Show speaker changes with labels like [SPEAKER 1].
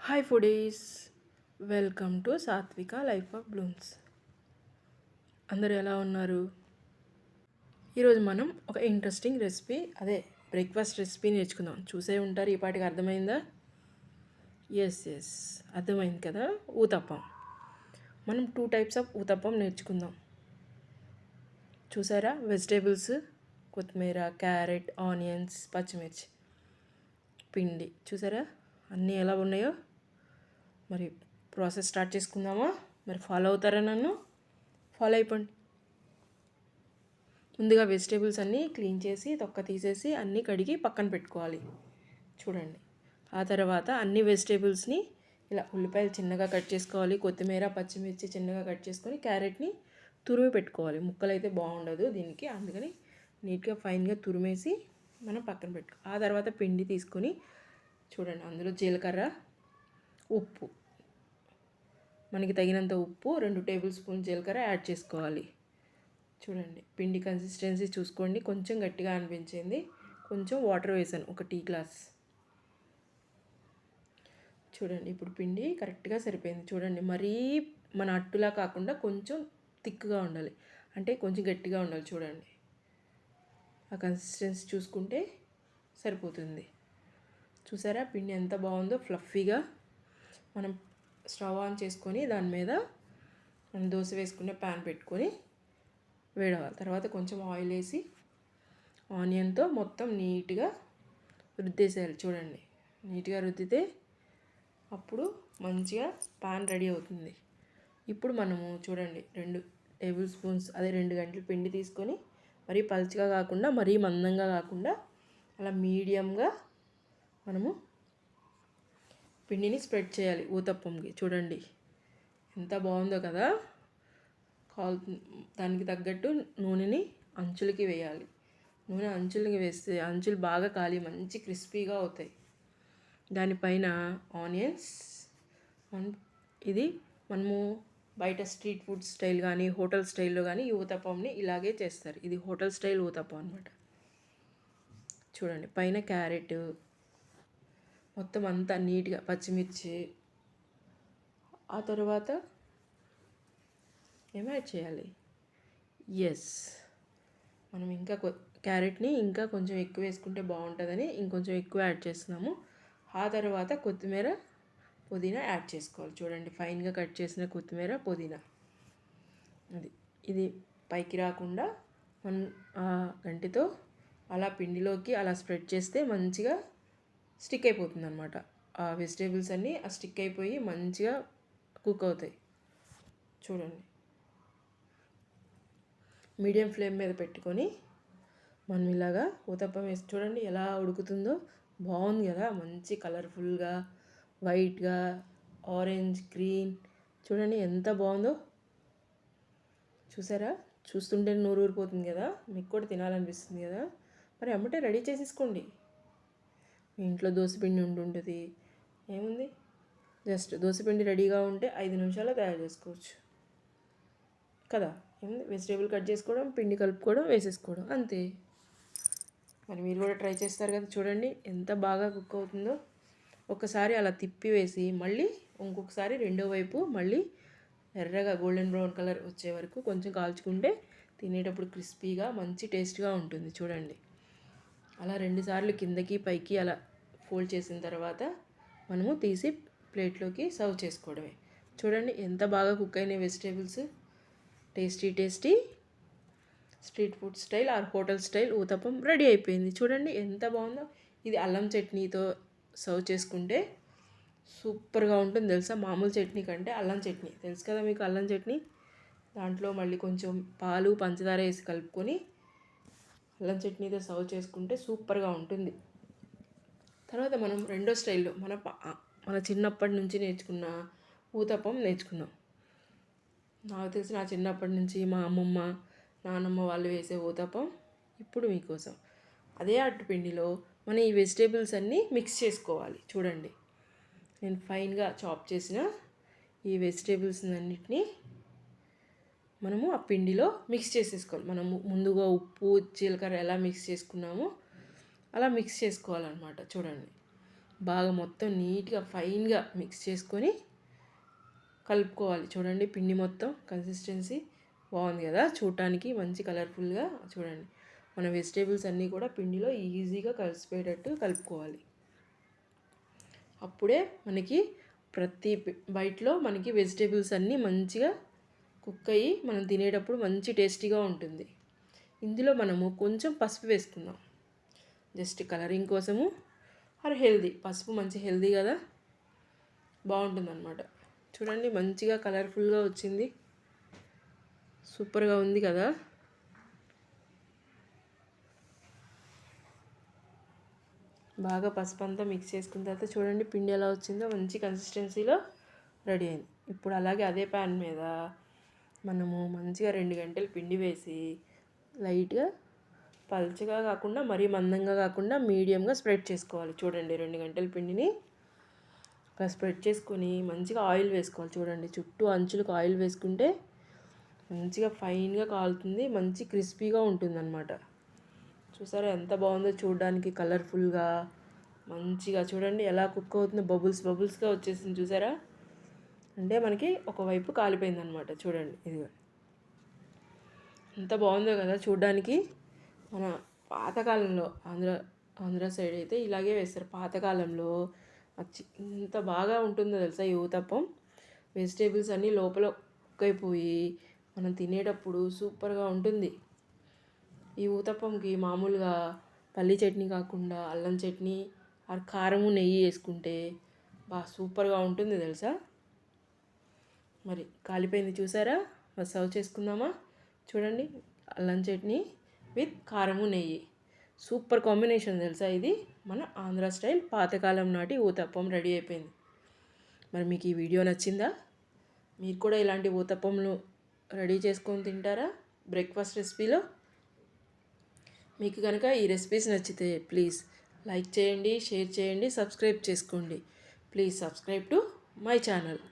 [SPEAKER 1] Hi foodies, welcome to సాత్విక life of Bloom's. అందరూ ఎలా ఉన్నారు? ఈరోజు మనం ఒక ఇంట్రెస్టింగ్ రెసిపీ, అదే బ్రేక్ఫాస్ట్ రెసిపీ నేర్చుకుందాం. చూసే ఉంటారు, ఈ పాటికి అర్థమైందా? ఎస్, అర్థమైంది కదా. ఊతప్పం. మనం 2 టైప్స్ ఆఫ్ ఊతప్పం నేర్చుకుందాం. చూసారా? వెజిటేబుల్స్, కొత్తిమీర, క్యారెట్, ఆనియన్స్, పచ్చిమిర్చి, పిండి. చూసారా అన్నీ ఎలా ఉన్నాయో? మరి ప్రాసెస్ స్టార్ట్ చేసుకుందామా? మరి ఫాలో అవుతారా? నన్ను ఫాలో అయిపోండి. ముందుగా వెజిటేబుల్స్ అన్నీ క్లీన్ చేసి తొక్క తీసేసి అన్నీ కడిగి పక్కన పెట్టుకోవాలి. చూడండి. ఆ తర్వాత అన్ని వెజిటేబుల్స్ని ఇలా ఉల్లిపాయలు చిన్నగా కట్ చేసుకోవాలి, కొత్తిమీర, పచ్చిమిర్చి చిన్నగా కట్ చేసుకొని క్యారెట్ని తురిమి పెట్టుకోవాలి. ముక్కలు అయితే బాగుండదు దీనికి, అందుకని నీట్గా ఫైన్గా తురిమేసి మనం పక్కన పెట్టుకో. ఆ తర్వాత పిండి తీసుకొని చూడండి, అందులో జీలకర్ర, ఉప్పు, మనకి తగినంత ఉప్పు, 2 టేబుల్ స్పూన్ జీలకర్ర యాడ్ చేసుకోవాలి. చూడండి, పిండి కన్సిస్టెన్సీ చూసుకోండి. కొంచెం గట్టిగా అనిపించింది, కొంచెం వాటర్ వేసాను, 1 టీ గ్లాస్. చూడండి, ఇప్పుడు పిండి కరెక్ట్గా సరిపోయింది. చూడండి, మరీ మన అట్టులా కాకుండా కొంచెం థిక్గా ఉండాలి, అంటే కొంచెం గట్టిగా ఉండాలి. చూడండి, ఆ కన్సిస్టెన్సీ చూసుకుంటే సరిపోతుంది. చూసారా పిండి ఎంత బాగుందో, ఫ్లఫీగా. మనం స్టవ్ ఆన్ చేసుకొని దాని మీద మనం దోశ వేసుకునే ప్యాన్ పెట్టుకొని వేడవాలి. తర్వాత కొంచెం ఆయిల్ వేసి ఆనియన్తో మొత్తం నీట్గా రుద్దేసేయాలి. చూడండి, నీట్గా రుద్దితే అప్పుడు మంచిగా ప్యాన్ రెడీ అవుతుంది. ఇప్పుడు మనము చూడండి 2 టేబుల్ స్పూన్స్, అదే 2 గంటల పిండి తీసుకొని మరీ పలుచగా కాకుండా మరీ మందంగా కాకుండా అలా మీడియంగా మనము పిండిని స్ప్రెడ్ చేయాలి ఊతప్పంకి. చూడండి ఎంత బాగుందో కదా. దానికి తగ్గట్టు నూనెని అంచులకి వేయాలి. నూనె అంచులకి వేస్తే అంచులు బాగా కాలి మంచి క్రిస్పీగా అవుతాయి. దానిపైన ఆనియన్స్, ఇది మనము బయట స్ట్రీట్ ఫుడ్ స్టైల్ కానీ హోటల్ స్టైల్లో కానీ ఈ ఊతప్పంని ఇలాగే చేస్తారు. ఇది హోటల్ స్టైల్ ఊతప్పం అనమాట. చూడండి, పైన క్యారెట్ మొత్తం అంతా నీట్గా, పచ్చిమిర్చి, ఆ తర్వాత ఏం యాడ్ చేయాలి? మనం ఇంకా క్యారెట్ని ఇంకా కొంచెం ఎక్కువ వేసుకుంటే బాగుంటుందని ఇంకొంచెం ఎక్కువ యాడ్ చేస్తున్నాము. ఆ తర్వాత కొత్తిమీర, పుదీనా యాడ్ చేసుకోవాలి. చూడండి, ఫైన్గా కట్ చేసిన కొత్తిమీర, పుదీనా. ఇది పైకి రాకుండా మనం గంటితో అలా పిండిలోకి అలా స్ప్రెడ్ చేస్తే మంచిగా స్టిక్ అయిపోతుంది అనమాట. ఆ వెజిటేబుల్స్ అన్నీ స్టిక్ అయిపోయి మంచిగా కుక్ అవుతాయి. చూడండి, మీడియం ఫ్లేమ్ మీద పెట్టుకొని మనం ఇలాగా ఊతప్పం వేసి చూడండి ఎలా ఉడుకుతుందో. బాగుంది కదా, మంచి కలర్ఫుల్గా, వైట్గా, ఆరెంజ్, గ్రీన్. చూడండి ఎంత బాగుందో. చూసారా? చూస్తుంటే నోరు ఊరిపోతుంది కదా, మీకు కూడా తినాలనిపిస్తుంది కదా. మరి అమ్మటే రెడీ చేసేసుకోండి. మీ ఇంట్లో దోశపిండి ఉంటుంది, ఏముంది, జస్ట్ దోశపిండి రెడీగా ఉంటే 5 నిమిషాల్లో తయారు చేసుకోవచ్చు కదా. ఏముంది, వెజిటేబుల్ కట్ చేసుకోవడం, పిండి కలుపుకోవడం, వేసేసుకోవడం, అంతే. మరి మీరు కూడా ట్రై చేస్తారు కదా. చూడండి ఎంత బాగా కుక్ అవుతుందో. ఒకసారి అలా తిప్పి వేసి మళ్ళీ ఇంకొకసారి రెండో వైపు మళ్ళీ ఎర్రగా గోల్డెన్ బ్రౌన్ కలర్ వచ్చే వరకు కొంచెం కాల్చుకుంటే తినేటప్పుడు క్రిస్పీగా మంచి టేస్ట్గా ఉంటుంది. చూడండి, అలా 2 సార్లు కిందకి పైకి అలా ఫోల్డ్ చేసిన తర్వాత మనము తీసి ప్లేట్లోకి సర్వ్ చేసుకోవడమే. చూడండి ఎంత బాగా కుక్ అయిన vegetables. Tasty street food style or hotel style uttapam ready అయిపోయింది. చూడండి ఎంత బాగుందో. ఇది అల్లం చట్నీతో సర్వ్ చేసుకుంటే సూపర్గా ఉంటుంది తెలుసా. మామూలు చట్నీ కంటే అల్లం చట్నీ తెలుసు కదా మీకు. అల్లం చట్నీ దాంట్లో మళ్ళీ కొంచెం పాలు, పంచదార వేసి కలుపుకొని అల్లం చట్నీతో సర్వ్ చేసుకుంటే సూపర్గా ఉంటుంది. తర్వాత మనం రెండో స్టైల్లో మన చిన్నప్పటి నుంచి నేర్చుకున్న ఊతప్పం నేర్చుకుందాం. నాకు తెలిసి నా చిన్నప్పటి నుంచి మా అమ్మమ్మ, నానమ్మ వాళ్ళు వేసే ఊతప్పం ఇప్పుడు మీకోసం. అదే అట్టుపిండిలో మనం ఈ వెజిటేబుల్స్ అన్నీ మిక్స్ చేసుకోవాలి. చూడండి, నేను ఫైన్గా చాప్ చేసిన ఈ వెజిటేబుల్స్ అన్నిటినీ మనము ఆ పిండిలో మిక్స్ చేసేసుకోవాలి. మనము ముందుగా ఉప్పు, జీలకర్ర ఎలా మిక్స్ చేసుకున్నామో అలా మిక్స్ చేసుకోవాలన్నమాట. చూడండి, బాగా మొత్తం నీట్గా ఫైన్గా మిక్స్ చేసుకొని కలుపుకోవాలి. చూడండి పిండి మొత్తం కన్సిస్టెన్సీ బాగుంది కదా, చూడటానికి మంచి కలర్ఫుల్గా. చూడండి మన వెజిటేబుల్స్ అన్నీ కూడా పిండిలో ఈజీగా కలిసిపోయేటట్టు కలుపుకోవాలి. అప్పుడే మనకి ప్రతి బైట్లో మనకి వెజిటేబుల్స్ అన్నీ మంచిగా కుక్ అయ్యి మనం తినేటప్పుడు మంచి టేస్టీగా ఉంటుంది. ఇందులో మనము కొంచెం పసుపు వేసుకుందాం, జస్ట్ కలరింగ్ కోసము. హెల్దీ, పసుపు మంచి హెల్దీ కదా, బాగుంటుంది అన్నమాట. చూడండి మంచిగా కలర్ఫుల్గా వచ్చింది, సూపర్గా ఉంది కదా. బాగా పసుపు అంతా మిక్స్ చేసుకున్న తర్వాత చూడండి పిండి ఎలా వచ్చిందో, మంచి కన్సిస్టెన్సీలో రెడీ అయింది. ఇప్పుడు అలాగే అదే ప్యాన్ మీద మనము మంచిగా 2 గంటలు పిండి వేసి లైట్గా పల్చగా కాకుండా మరీ మందంగా కాకుండా మీడియంగా స్ప్రెడ్ చేసుకోవాలి. చూడండి 2 గంటల పిండిని అలా స్ప్రెడ్ చేసుకొని మంచిగా ఆయిల్ వేసుకోవాలి. చూడండి చుట్టూ అంచులకు ఆయిల్ వేసుకుంటే మంచిగా ఫైన్గా కాలుతుంది, మంచి క్రిస్పీగా ఉంటుందన్నమాట. చూసారా ఎంత బాగుందో చూడడానికి, కలర్ఫుల్గా మంచిగా. చూడండి ఎలా కుక్ అవుతుందో, బబుల్స్గా వచ్చేసింది చూసారా. అంటే మనకి ఒకవైపు కాలిపోయింది అనమాట. చూడండి ఇది ఎంత బాగుందో కదా చూడడానికి. మన పాతకాలంలో ఆంధ్ర సైడ్ అయితే ఇలాగే వేస్తారు. పాతకాలంలో ఎంత బాగా ఉంటుందో తెలుసా ఈ ఊతప్పం. వెజిటేబుల్స్ అన్నీ లోపల కుక్ అయిపోయి మనం తినేటప్పుడు సూపర్గా ఉంటుంది. ఈ ఊతప్పంకి మామూలుగా పల్లి చట్నీ కాకుండా అల్లం చట్నీ, కారము నెయ్యి వేసుకుంటే సూపర్గా ఉంటుంది తెలుసా. మరి కాలిపోయింది చూసారా, మరి సర్వ్ చేసుకుందామా. చూడండి అల్లం చట్నీ విత్ కారము నెయ్యి, సూపర్ కాంబినేషన్ తెలుసా. ఇది మన ఆంధ్ర స్టైల్ పాతకాలం నాటి ఊతప్పం రెడీ అయిపోయింది. మరి మీకు ఈ వీడియో నచ్చిందా? మీరు కూడా ఇలాంటి ఊతప్పంలు రెడీ చేసుకొని తింటారా బ్రేక్ఫాస్ట్ రెసిపీలో? మీకు కనుక ఈ రెసిపీస్ నచ్చితే ప్లీజ్ లైక్ చేయండి, షేర్ చేయండి, సబ్స్క్రైబ్ చేసుకోండి. Please subscribe to my channel.